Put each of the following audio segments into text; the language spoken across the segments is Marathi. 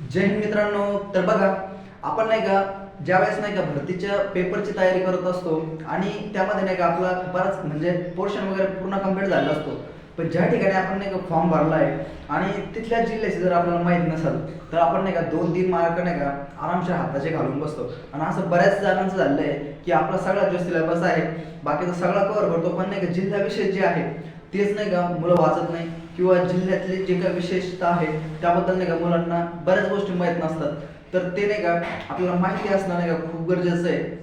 जय हिंद मित्रांनो. तर बघा, आपण नाही का ज्यावेळेस नाही का भरतीच्या पेपरची तयारी करत असतो आणि त्यामध्ये नाही का आपला बराच म्हणजे पोर्शन वगैरे पूर्ण कंप्लीट झाला असतो. पण ज्या ठिकाणी आपण नाही का फॉर्म भरला आहे आणि तिथल्या जिल्ह्याची जर आपल्याला माहीत नसेल तर आपण नाही का 2-3 मार्क नाही का आरामशा हाताचे घालून बसतो. आणि असं बऱ्याच जणांचं झालं आहे की आपला सगळा जो सिलेबस आहे बाकीचा सगळा कव्हर करतो, पण नाही का जिल्ह्याविषयी जे आहे तेच नाही का मुलं वाचत नाही, किंवा जिल्ह्यातले जे काही विशेषता आहे त्याबद्दल नाही का मुलांना बऱ्याच गोष्टी माहीत नसतात. तर ते नाही का आपल्याला माहिती असणं नाही का खूप गरजेचं आहे.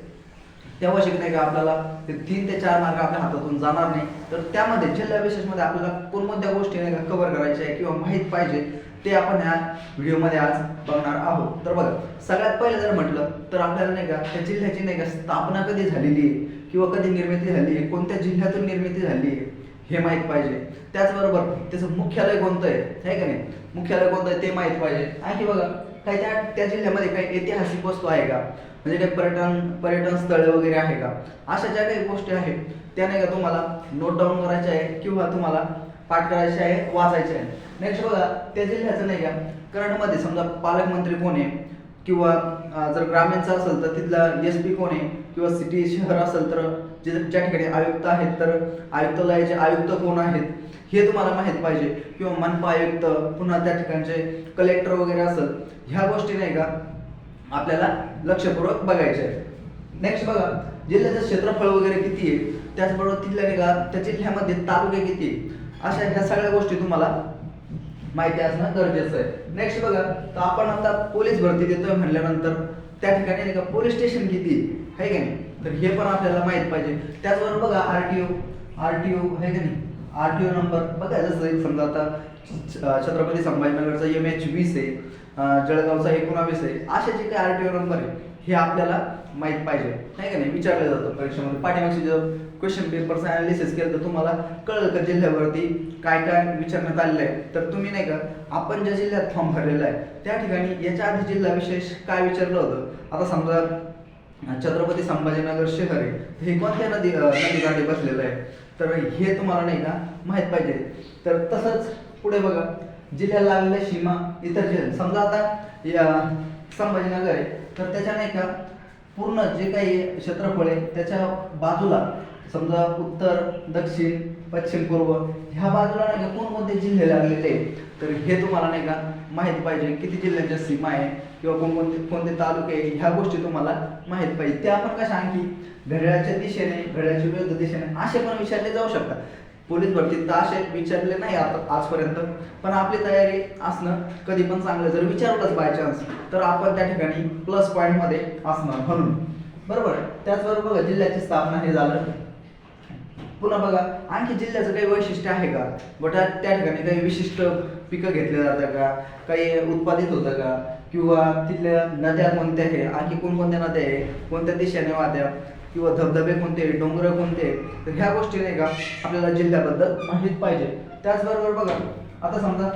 तेव्हा नाही का आपल्याला ते 3 ते 4 मार्क आपल्या हातातून जाणार नाही. तर त्यामध्ये जिल्हा विशेषमध्ये आपल्याला कोणकोणत्या गोष्टी नाही का कव्हर करायच्या आहे किंवा माहीत पाहिजे ते आपण ह्या व्हिडिओमध्ये आज बघणार आहोत. तर बघा, सगळ्यात पहिलं जर म्हटलं तर आपल्याला नाही का त्या जिल्ह्याची नाही का स्थापना कधी झालेली आहे किंवा कधी निर्मिती झाली आहे, कोणत्या जिल्ह्यातून निर्मिती झाली आहे हे माहीत पाहिजे. त्याचबरोबर त्याचं मुख्यालय कोणतं आहे का नाही, मुख्यालय कोणतं आहे ते माहीत पाहिजे. आणखी बघा, काही त्या जिल्ह्यामध्ये काही ऐतिहासिक वस्तू आहे का, म्हणजे काही पर्यटन स्थळे वगैरे आहे का, अशा ज्या काही गोष्टी आहेत त्या नाही का तुम्हाला नोट डाऊन करायच्या आहे किंवा तुम्हाला पाठ करायचे आहे, वाचायचे आहे. नेक्स्ट बघा, त्या जिल्ह्याचं नाही का करंटमध्ये समजा पालकमंत्री कोण आहे, किंवा जर ग्रामीणचा असेल तर तिथला SP कोण आहे, किंवा सिटी शहर असेल तर ज्या ठिकाणी आयुक्त आहेत तर आयुक्तालयाचे आयुक्त कोण आहेत हे तुम्हाला माहीत पाहिजे, किंवा मनपा आयुक्त, पुन्हा त्या ठिकाणचे कलेक्टर वगैरे असेल, ह्या गोष्टी नाही का आपल्याला लक्षपूर्वक बघायच्या आहे. नेक्स्ट बघा, जिल्ह्याचं क्षेत्रफळ वगैरे किती आहे, त्याचबरोबर तिथल्या नाही का त्या जिल्ह्यामध्ये तालुके किती आहे, अशा ह्या सगळ्या गोष्टी तुम्हाला माहिती असणं गरजेचं आहे. नेक्स्ट बघा, तर आपण आता पोलीस भरती देतोय म्हणल्यानंतर त्या ठिकाणी नाही का पोलीस स्टेशन किती आहे का नाही, तर हे पण आपल्याला माहित पाहिजे. त्याचबरोबर बघा, आरटीओ आहे का नाही, आरटीओ नंबर बघा, जसं समजा आता छत्रपती संभाजीनगरचा MH20 आहे, जळगावचा 19 आहे, असे जे काही आरटीओ नंबर आहे हे आपल्याला माहित पाहिजे नाही का नाही, विचारलं जातं परीक्षेमध्ये. पाठीमागचे जर क्वेश्चन पेपरचं अनालिसिस केलं तर तुम्हाला कळलं का जिल्ह्यावरती काय काय विचारण्यात आलेलं आहे. तर तुम्ही नाही का आपण ज्या जिल्ह्यात फॉर्म भरलेला आहे त्या ठिकाणी याच्या आधी जिल्हा विशेष काय विचारलं होतं. आता समजा छत्रपती संभाजीनगर शहर आहे, हे कोणत्या नदीकाठी बसलेलं आहे, तर हे तुम्हाला नाही का माहीत पाहिजे. तर तसंच पुढे बघा, जिल्ह्याला लागलेल्या सीमा इतर जिल्हे, समजा आता संभाजीनगर आहे तर त्याच्या नाही का पूर्ण जे काही क्षेत्रफळ आहे त्याच्या बाजूला समजा उत्तर, दक्षिण, पश्चिम, पूर्व ह्या बाजूला नाही का कोणकोणते जिल्हे लागलेले आहेत, तर हे तुम्हाला नाही का माहीत पाहिजे. किती जिल्ह्यांच्या सीमा आहे किंवा कोणते तालुके आहे ह्या गोष्टी तुम्हाला माहीत पाहिजे. ते आपण कशा आणखी घड्याळाच्या दिशेने, घड्याळाच्या विरुद्ध दिशेने असे पण विचारले जाऊ शकतात. पोलीस भरतीत तर असे विचारले नाही आता आजपर्यंत, पण आपली तयारी असणं कधी पण चांगलं. जर विचारलंच बाय चान्स तर आपण त्या ठिकाणी प्लस पॉईंटमध्ये असणार म्हणून, बरोबर. त्याचबरोबर बघा, जिल्ह्याची स्थापना हे झालं. पुन्हा बघा, आणखी जिल्ह्याचं काही वैशिष्ट्य आहे का, त्या ठिकाणी काही विशिष्ट पिकं घेतले जातं का, काही उत्पादित होतं का, किंवा तिथल्या नद्या कोणत्या आहे, आणखी कोणकोणत्या नद्या आहे, कोणत्या दिशेने वाहत्या, किंवा धबधबे कोणते, डोंगर कोणते, तर ह्या गोष्टी नाही का आपल्याला जिल्ह्याबद्दल माहीत पाहिजे. त्याचबरोबर बघा, आता समजा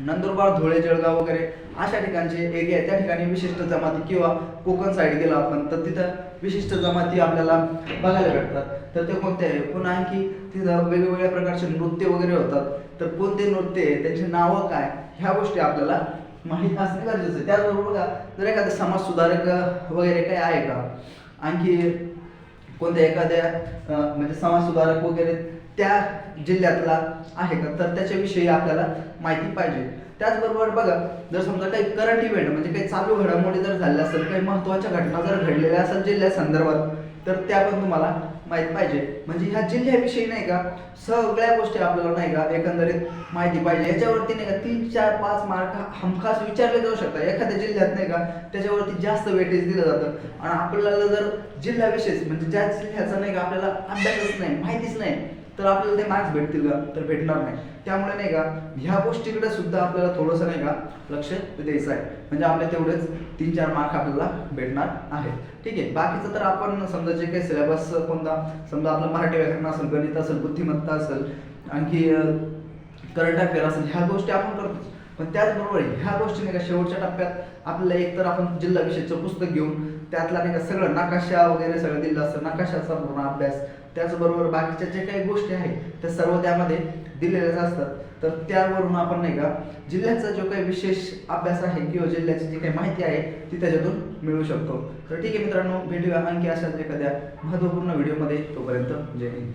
नंदुरबार, धुळे, जळगाव वगैरे अशा ठिकाणचे एरिया आहे, त्या ठिकाणी विशिष्ट जमाती, किंवा कोकण साईड गेलो आपण तर तिथं विशिष्ट जमाती आपल्याला बघायला भेटतात. तर ते कोणते आहे, पुन्हा आणखी तिथं वेगवेगळ्या प्रकारचे नृत्य वगैरे होतात, तर कोणते नृत्य आहे, त्यांची नावं काय, ह्या गोष्टी आपल्याला माहीत असणे गरजेचं आहे. त्याचबरोबर बघा, जर एखादा समाज सुधारक वगैरे काही आहे का, आणखी कोणत्या एखाद्या म्हणजे समाज सुधारक वगैरे त्या जिल्ह्यातला आहे का, तर त्याच्याविषयी आपल्याला माहिती पाहिजे. त्याचबरोबर बघा, जर समजा काही करंट इव्हेंट म्हणजे काही चालू घडामोडी जर झाल्या असेल, काही महत्त्वाच्या घटना जर घडलेल्या असेल जिल्ह्या संदर्भात, तर त्या पण तुम्हाला माहीत पाहिजे. म्हणजे ह्या जिल्ह्याविषयी नाही का सगळ्या गोष्टी आपल्याला नाही का एकंदरीत माहिती पाहिजे. याच्यावरती नाही का 3-4-5 मार्क हमखास विचारले जाऊ शकतात. एखाद्या जिल्ह्यात नाही का त्याच्यावरती जास्त वेटेज दिलं जातं, आणि आपल्याला जर जिल्हा विशेष म्हणजे ज्या जिल्ह्याचा नाही का आपल्याला अभ्यासच नाही, माहितीच नाही, तर आपल्याला ते मार्क्स भेटतील का, तर भेटणार नाही. त्यामुळे नाही का ह्या गोष्टीकडे सुद्धा आपल्याला थोडंसं नाही का लक्ष द्यायचं आहे, म्हणजे आपले तेवढेच 3-4 मार्क आपल्याला भेटणार आहे. ठीक आहे. बाकीचं तर आपण समजा जे काही सिलेबस कोणता, समजा आपलं मराठी व्याकरण असेल, गणित असेल, बुद्धिमत्ता असेल, आणखी करंट अफेअर असेल, ह्या गोष्टी आपण करतो. पण त्याचबरोबर ह्या गोष्टी नाही का शेवटच्या टप्प्यात आपल्याला एकतर आपण जिल्हा विषयचं पुस्तक घेऊन त्यातला नाही का सगळं नकाशा वगैरे सगळं दिलं असतं, नकाशाचा पूर्ण अभ्यास, त्याचबरोबर बाकीच्या जे काही गोष्टी आहेत त्या सर्व त्यामध्ये दिलेल्याच असतात. तर त्यावरून आपण नाही का जिल्ह्याचा जो काही विशेष अभ्यास आहे किंवा जिल्ह्याची जी काही माहिती आहे ती त्याच्यातून मिळू शकतो. तर ठीक आहे मित्रांनो, भेटूया आणखी अशाच एखाद्या महत्त्वपूर्ण व्हिडिओमध्ये. तोपर्यंत जय हिंद.